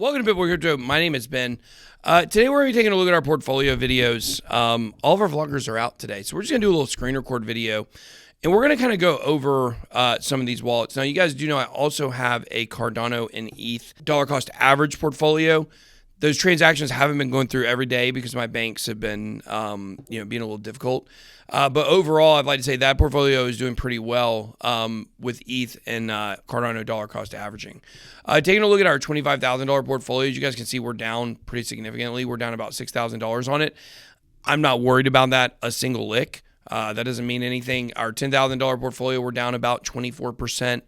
Welcome to BitSquad Crypto. My name is Ben. Today we're going to be taking a look at our portfolio videos. All of our vloggers are out today, so we're just going to do a little screen record video, and we're going to kind of go over some of these wallets. Now, you guys do know I also have a Cardano and ETH dollar cost average portfolio. Those transactions haven't been going through every day because my banks have been, being a little difficult. But overall, I'd like to say that portfolio is doing pretty well with ETH and Cardano dollar cost averaging. Taking a look at our $25,000 portfolio, as you guys can see, we're down pretty significantly. We're down about $6,000 on it. I'm not worried about that a single lick. That doesn't mean anything. Our $10,000 portfolio, we're down about 24%.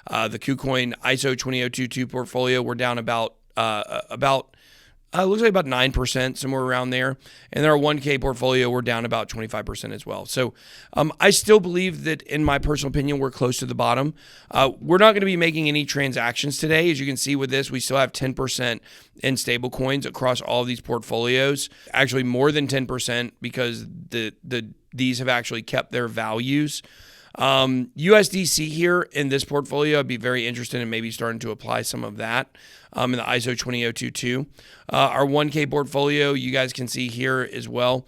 The KuCoin ISO 20022 portfolio, we're down about looks like about 9%, somewhere around there. And our 1K portfolio, we're down about 25% as well. So I still believe that, in my personal opinion, we're close to the bottom. We're not going to be making any transactions today. As you can see with this, we still have 10% in stable coins across all of these portfolios. Actually, more than 10% because these have actually kept their values. USDC here in this portfolio, I'd be very interested in maybe starting to apply some of that in the ISO 20022. Our 1K portfolio, you guys can see here as well.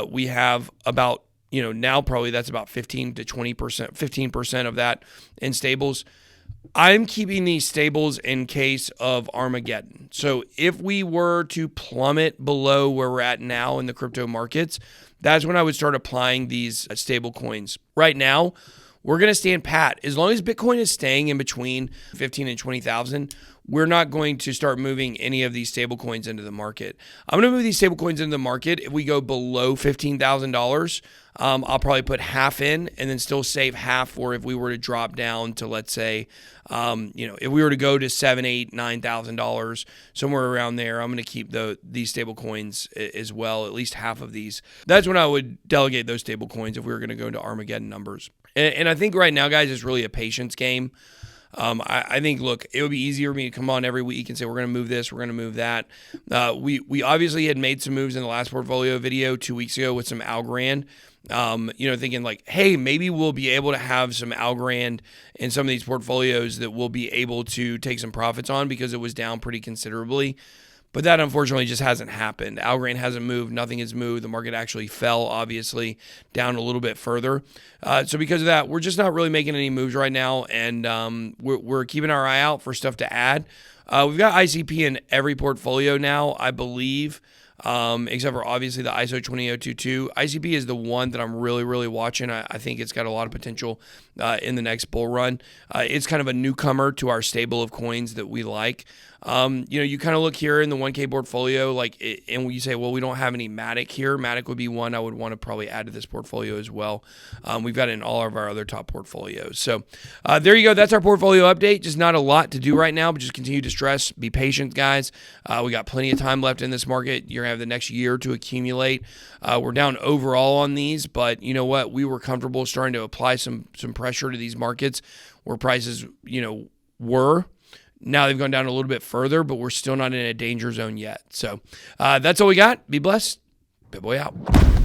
We have about, now probably that's about 15 to 20%, 15% of that in stables. I'm keeping these stables in case of Armageddon. So if we were to plummet below where we're at now in the crypto markets, that's when I would start applying these stable coins. Right now, we're going to stand pat. As long as Bitcoin is staying in between 15 and 20,000, we're not going to start moving any of these stable coins into the market. I'm going to move these stable coins into the market. If we go below $15,000, I'll probably put half in and then still save half for if we were to drop down to, let's say, if we were to go to $7,000, $8,000, $9,000, somewhere around there, I'm going to keep these stable coins as well, at least half of these. That's when I would delegate those stable coins if we were going to go into Armageddon numbers. And I think right now, guys, it's really a patience game. I think, look, it would be easier for me to come on every week and say, we're going to move this, we're going to move that. We obviously had made some moves in the last portfolio video 2 weeks ago with some Algorand, thinking like, hey, maybe we'll be able to have some Algorand in some of these portfolios that we'll be able to take some profits on because it was down pretty considerably. But that, unfortunately, just hasn't happened. Algorand hasn't moved. Nothing has moved. The market actually fell, obviously, down a little bit further. So because of that, we're just not really making any moves right now, and we're keeping our eye out for stuff to add. We've got ICP in every portfolio now, I believe, except for, obviously, the ISO 20022. ICP is the one that I'm really, really watching. I think it's got a lot of potential in the next bull run. It's kind of a newcomer to our stable of coins that we like. You kind of look here in the 1K portfolio, and you say, well, we don't have any Matic here. Matic would be one I would want to probably add to this portfolio as well. We've got it in all of our other top portfolios. So there you go. That's our portfolio update. Just not a lot to do right now, but just continue to stress. Be patient, guys. We got plenty of time left in this market. You're going to have the next year to accumulate. We're down overall on these, but you know what? We were comfortable starting to apply some pressure to these markets where prices, were. Now they've gone down a little bit further, but we're still not in a danger zone yet. So that's all we got. Be blessed. BitBoy out.